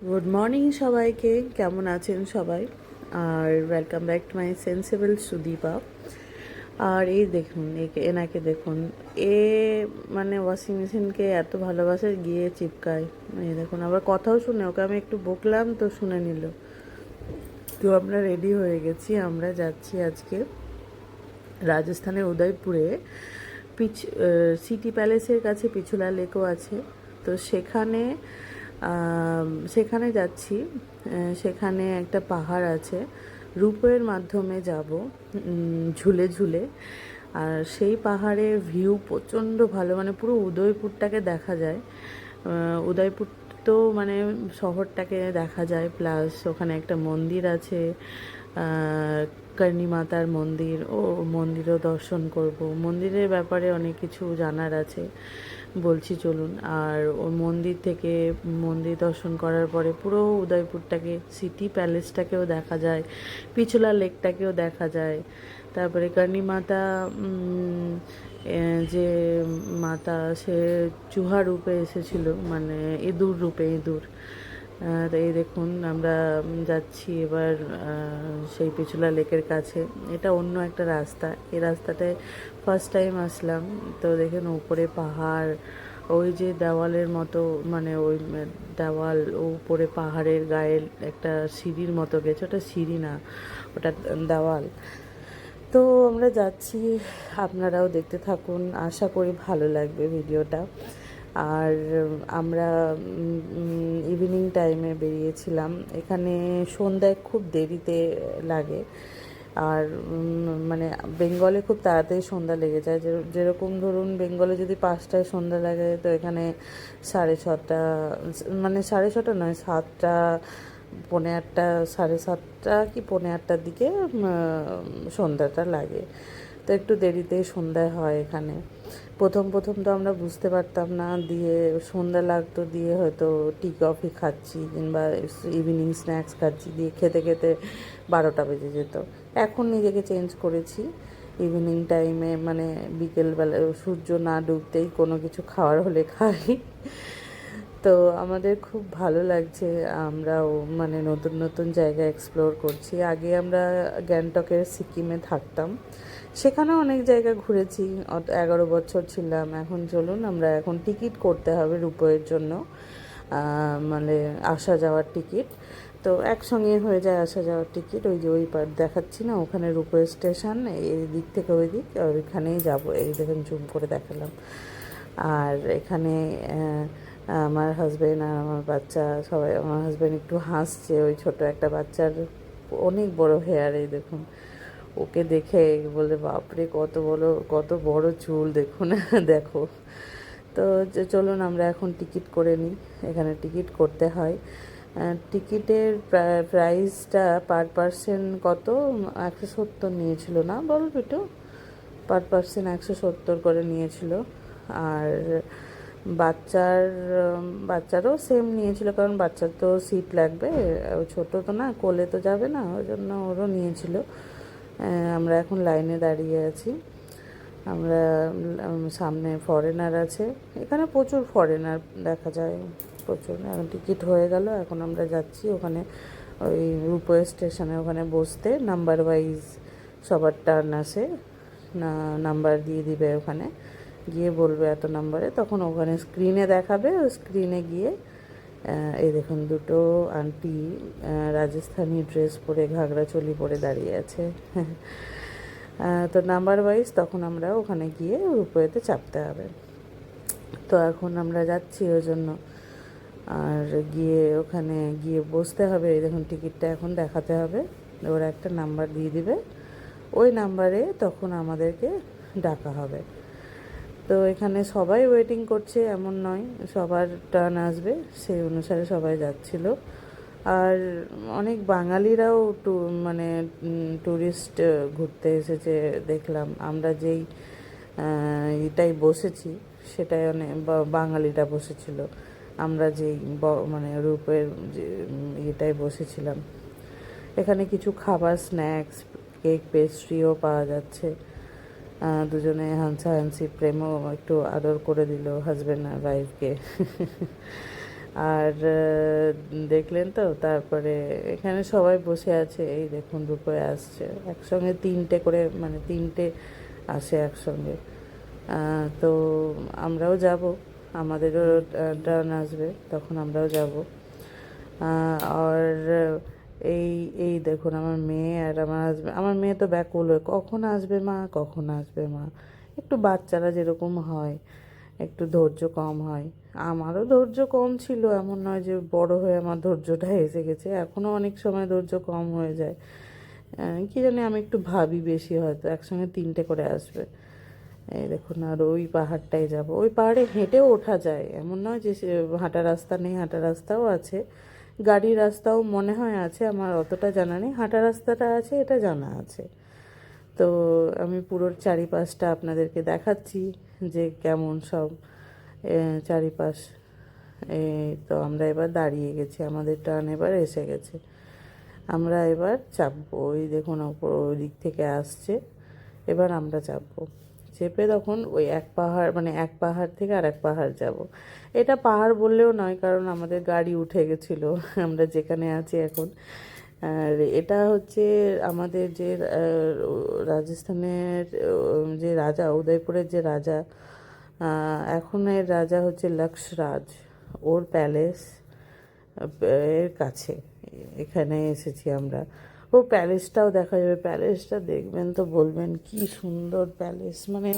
Good morning সবাইকে, কেমন আছেন সবাই? আর welcome back to my sensible Sudipa. আর এই দেখুন, এনাকে দেখুন, এ মানে ওয়াশিং মেশিনকে এত ভালোবাসে, গিয়ে চিপকায়। এই দেখুন, আবার কথাও শুনে, ওকে আমি একটু বকলাম তো শুনে নিল। তো আমরা রেডি হয়ে গেছি, আমরা যাচ্ছি আজকে রাজস্থানের উদয়পুরে সিটি প্যালেসের কাছে পিছলা লেকও আছে। তো সেখানে যাচ্ছি। সেখানে একটা পাহাড় আছে, রূপের মাধ্যমে যাব ঝুলে ঝুলে। আর সেই পাহাড়ের ভিউ প্রচণ্ড ভালো, মানে পুরো উদয়পুরটাকে দেখা যায়। উদয়পুর তো মানে শহরটাকে দেখা যায়, প্লাস ওখানে একটা মন্দির আছে, কর্ণী মাতার মন্দির। ও মন্দিরও দর্শন করব। মন্দিরের ব্যাপারে অনেক কিছু জানার আছে, বলছি চলুন। আর ওই মন্দির দর্শন করার পরে পুরো উদয়পুরটাকে, সিটি প্যালেসটাকেও দেখা যায়, পিছলা লেকটাকেও দেখা যায়। তারপরে কর্ণী মাতা, যে মাতা, সে চুহা রূপে এসেছিল, মানে ইঁদুর রূপে, ইঁদুর। তো এই দেখুন, আমরা যাচ্ছি এবার সেই পিছলা লেকের কাছে। এটা অন্য একটা রাস্তা, এই রাস্তাটায় ফার্স্ট টাইম আসলাম। তো দেখেন উপরে পাহাড়, ওই যে দেওয়ালের মতো, মানে ওই দেওয়াল, উপরে পাহাড়ের গায়ে একটা সিঁড়ির মতো গেছে, ওটা সিঁড়ি না, ওটা দেওয়াল। তো আমরা যাচ্ছি, আপনারাও দেখতে থাকুন, আশা করি ভালো লাগবে ভিডিওটা। আর আমরা ইভিনিং টাইমে বেরিয়েছিলাম। এখানে সন্ধ্যায় খুব দেরিতে লাগে। আর মানে বেঙ্গলে খুব তাড়াতাড়ি সন্ধ্যা লেগে যায়। যেরকম ধরুন, বেঙ্গলে যদি 5টায় সন্ধ্যা লাগে, তো এখানে 6:30, মানে 6:30 নয়, 7টা, 7:45, 7:30 কি 7:45টার দিকে সন্ধ্যাটা লাগে। তো একটু দেরিতেই সন্ধ্যা হয় এখানে। প্রথম প্রথম তো আমরা বুঝতে পারতাম না, দিয়ে সন্ধ্যা লাগতো, দিয়ে হয়তো টি কফি খাচ্ছি কিংবা ইভিনিং স্ন্যাক্স খাচ্ছি, দিয়ে খেতে খেতে 12টা বেজে যেত। এখন নিজেকে চেঞ্জ করেছি, ইভিনিং টাইমে মানে বিকেলবেলা সূর্য না ডুবতেই কোনো কিছু খাওয়ার হলে খাই। তো আমাদের খুব ভালো লাগছে, আমরাও মানে নতুন নতুন জায়গা এক্সপ্লোর করছি। আগে আমরা গ্যাংটকের সিকিমে থাকতাম, সেখানেও অনেক জায়গা ঘুরেছি। 11 বছর ছিলাম। এখন চলুন, আমরা এখন টিকিট করতে হবে রূপয়ের জন্য, মানে আসা যাওয়ার টিকিট। তো একসঙ্গে হয়ে যায় আসা যাওয়ার টিকিট। ওই যে ওই পার দেখাচ্ছি না, ওখানে রূপয়ে স্টেশন, এই দিক থেকে ওই দিক, ওইখানেই যাবো। এই দেখেন, জুম করে দেখালাম। আর এখানে আমার হাজব্যান্ড আর আমার বাচ্চা সবাই, আমার হাজব্যান্ড একটু হাসছে, ওই ছোট একটা বাচ্চার অনেক বড় হেয়ার, এই দেখুন। ওকে দেখে বলে, বাপরে কত বড় চুল, দেখুন। দেখো। তো চলুন আমরা এখন টিকিট করে নিই। এখানে টিকিট করতে হয়। টিকিটের প্রাইসটা পার পার্সন কত, 170 নিয়েছিল না, বল একটু। পার পার্সন 170 করে নিয়েছিল। আর বাচ্চার বাচ্চারও সেম নিয়েছিল, কারণ বাচ্চার তো সিট লাগবে, ও ছোটো তো না, কোলে তো যাবে না, ওই জন্য ওরও নিয়েছিল। আমরা এখন লাইনে দাঁড়িয়ে আছি। আমরা সামনে ফরেনার আছে, এখানে প্রচুর ফরেনার দেখা যায়, প্রচুর। এখন টিকিট হয়ে গেল, এখন আমরা যাচ্ছি ওখানে, ওই রূপওয়ে স্টেশনে, ওখানে বসতে নাম্বার ওয়াইজ সবার টার্ন আসে, না নাম্বার দিয়ে দিবে, ওখানে গিয়ে বলবে এত নাম্বারে, তখন ওখানে স্ক্রিনে দেখাবে, ওই স্ক্রিনে গিয়ে এই দেখুন দুটো আন্টি রাজস্থানি ড্রেস পরে, ঘাগরা চোলি পরে দাঁড়িয়ে আছে। তো নাম্বার ওয়াইজ তখন আমরা ওখানে গিয়ে রূপওয়েতে চাপতে হবে। তো এখন আমরা যাচ্ছি ওই জন্য। আর গিয়ে ওখানে গিয়ে বসতে হবে। এই দেখুন, টিকিটটা এখন দেখাতে হবে, ওরা একটা নাম্বার দিয়ে দিবে, ওই নাম্বারে তখন আমাদেরকে ডাকা হবে। তো এখানে সবাই ওয়েটিং করছে এমন নয়, সবার টার্ন আসবে, সেই অনুসারে সবাই যাচ্ছিল। আর অনেক বাঙালিরাও মানে ট্যুরিস্ট ঘুরতে এসেছে দেখলাম। আমরা যেই এটাই বসেছি, সেটাই অনেক বাঙালিরা বসেছিল। আমরা যেই মানে রূপের যে এটাই বসেছিলাম। এখানে কিছু খাবার, স্ন্যাক্স, কেক, পেস্ট্রিও পাওয়া যাচ্ছে। দুজনে হাসাহাসি, প্রেমও একটু আদর করে দিল হাজব্যান্ড আর ওয়াইফকে। আর দেখলেন তো, তারপরে এখানে সবাই বসে আছে, এই দেখুন রূপয়ে আসছে একসঙ্গে তিনটে করে, মানে তিনটে আসে একসঙ্গে। তো আমরাও যাব, আমাদেরও টার্ন আসবে, তখন আমরাও যাব। আর এই এই দেখুন আমার মেয়ে আর আমার হাজব্যান্ড, আমার মেয়ে তো ব্যাকুল হয়ে কখন আসবে মা, কখন আসবে মা। একটু বাচ্চারা যেরকম হয়, একটু ধৈর্য কম হয়, আমারও ধৈর্য কম ছিল, এমন নয় যে বড় হয়ে আমার ধৈর্যটা এসে গেছে, এখনও অনেক সময় ধৈর্য কম হয়ে যায়। কী জানি, আমি একটু ভাবি বেশি, হয়তো একসঙ্গে তিনটে করে আসবে। এই দেখুন, আর ওই পাহাড়টায় যাব, ওই পাহাড়ে হেঁটেও ওঠা যায়, এমন নয় যে হাঁটা রাস্তা নেই, হাঁটা রাস্তাও আছে, গাড়ির রাস্তাও মনে হয় আছে, আমার অতটা জানা নেই, হাঁটা রাস্তাটা আছে এটা জানা আছে। তো আমি পুরো চারিপাশটা আপনাদেরকে দেখাচ্ছি যে কেমন সব চারিপাশ। এই তো আমরা এবার দাঁড়িয়ে গেছি, আমাদের টার্ন এবার এসে গেছে, আমরা এবার চাপবো। ওই দেখুন ওপর ওই দিক থেকে আসছে, এবার আমরা চাপবো। চেপে তখন ওই এক পাহাড়, মানে এক পাহাড় থেকে আর এক পাহাড় যাব। এটা পাহাড় বললেও নয়, কারণ আমাদের গাড়ি উঠে গেছিলো আমরা যেখানে আছি এখন। আর এটা হচ্ছে আমাদের যে রাজস্থানের যে রাজা, উদয়পুরের যে রাজা, এখনের রাজা হচ্ছে লক্ষরাজ, ওর প্যালেস এর কাছে এখানে এসেছি আমরা। ও প্যালেসটাও দেখা যাবে, প্যালেসটা দেখবেন তো বলবেন কি সুন্দর প্যালেস, মানে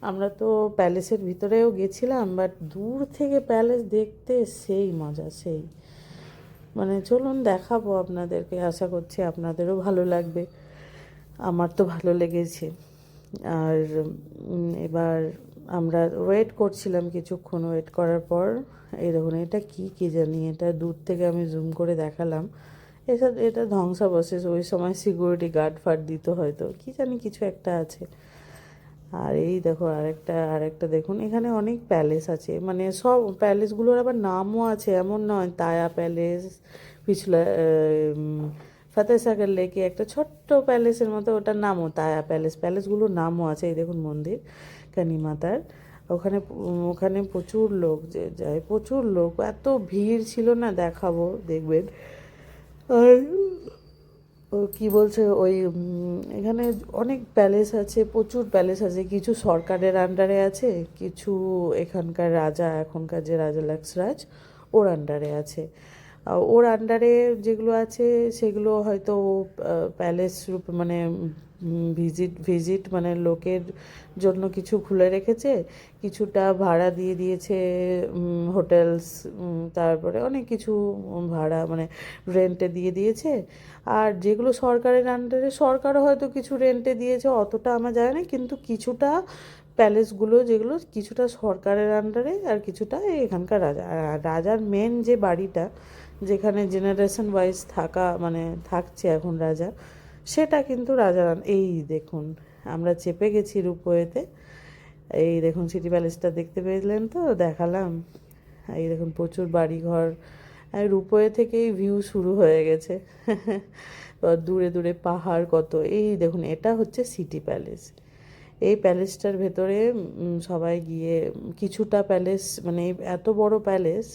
আমরা তো প্যালেসের ভিতরেও গেছিলাম, বাট দূর থেকে প্যালেস দেখতে সেই মজা, সেই, মানে চলুন দেখাবো আপনাদেরকে, আশা করছি আপনাদেরও ভালো লাগবে, আমার তো ভালো লেগেছে। আর এবার আমরা ওয়েট করছিলাম, কিছুক্ষণ ওয়েট করার পর এই দেখুন, এটা কি জানি, এটা দূর থেকে আমি জুম করে দেখালাম, এটা ধ্বংসাবশেষ, ওই সময় সিকিউরিটি গার্ড ফার্ড দিত হয়তো, কি জানি কিছু একটা আছে। আর এই দেখো আরেকটা দেখুন, এখানে অনেক প্যালেস আছে, মানে সব প্যালেসগুলোর আবার নামও আছে, এমন নয়, তায়া প্যালেস, পিছলা ফতেহসাগর লেকে একটা ছোট্ট প্যালেসের মতো, ওটার নামও তায়া প্যালেস, প্যালেসগুলোর নামও আছে। এই দেখুন মন্দির কানিমাতার, ওখানে ওখানে প্রচুর লোক যে যায়, প্রচুর লোক, এত ভিড় ছিল না, দেখাবো দেখবেন। আর ও কী বলছে, ওই এখানে অনেক প্যালেস আছে, প্রচুর প্যালেস আছে, কিছু সরকারের আন্ডারে আছে, কিছু এখানকার রাজা, এখনকার যে রাজা লক্ষরাজ, ওর আন্ডারে আছে। ওর আন্ডারে যেগুলো আছে সেগুলো হয়তো প্যালেস রূপে, মানে ভিজিট মানে লোকের জন্য কিছু খুলে রেখেছে, কিছুটা ভাড়া দিয়ে দিয়েছে, হোটেলস, তারপরে অনেক কিছু ভাড়া, মানে রেন্টে দিয়ে দিয়েছে। আর যেগুলো সরকারের আন্ডারে, সরকারও হয়তো কিছু রেন্টে দিয়েছে, অতটা আমার জানা নেই, কিন্তু কিছুটা প্যালেসগুলো যেগুলো কিছুটা সরকারের আন্ডারে, আর কিছুটা এখানকার রাজা। আর রাজার মেন যে বাড়িটা, যেখানে জেনারেশন ওয়াইজ থাকা, মানে থাকছে এখন রাজা, সেটা কিন্তু রাজার। এই দেখুন, আমরা চেপে গেছি রূপওয়েতে, এই দেখুন সিটি প্যালেসটা দেখতে পেলেন তো, দেখালাম। এই দেখুন প্রচুর বাড়িঘর, রূপওয়ে থেকেই ভিউ শুরু হয়ে গেছে দূরে দূরে পাহাড় কত। এই দেখুন, এটা হচ্ছে সিটি প্যালেস, এই প্যালেসটার ভেতরে সবাই গিয়ে, কিছুটা প্যালেস, মানে এত বড় প্যালেস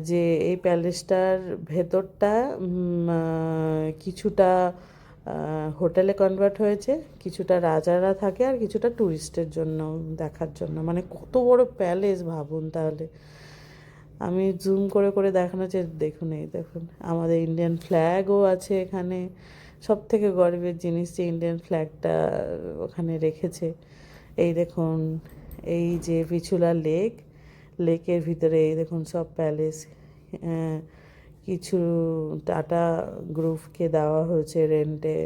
যে এই প্যালেসটার ভেতরটা কিছুটা হোটেলে কনভার্ট হয়েছে, কিছুটা রাজারা থাকে, আর কিছুটা ট্যুরিস্টের জন্য, দেখার জন্য, মানে কত বড় প্যালেস ভাবুন তাহলে। আমি জুম করে করে দেখানো চাই, দেখুন এই দেখুন, আমাদের ইন্ডিয়ান ফ্ল্যাগও আছে এখানে, সব থেকে গর্বের জিনিস যে ইন্ডিয়ান ফ্ল্যাগটা ওখানে রেখেছে। এই দেখুন, এই যে পিছুলা লেক, লেকের ভিতরে এই দেখুন সব প্যালেস, কিছু টাটা গ্রুপকে দেওয়া হয়েছে রেন্টে,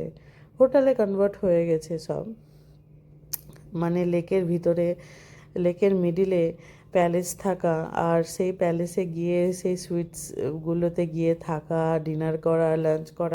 হোটেলে কনভার্ট হয়ে গেছে সব, মানে লেকের ভিতরে, লেকের মিডিলে প্যালেস থাকা, আর সেই প্যালেসে গিয়ে সেই সুইটসগুলোতে গিয়ে থাকা, ডিনার করা, লাঞ্চ করা।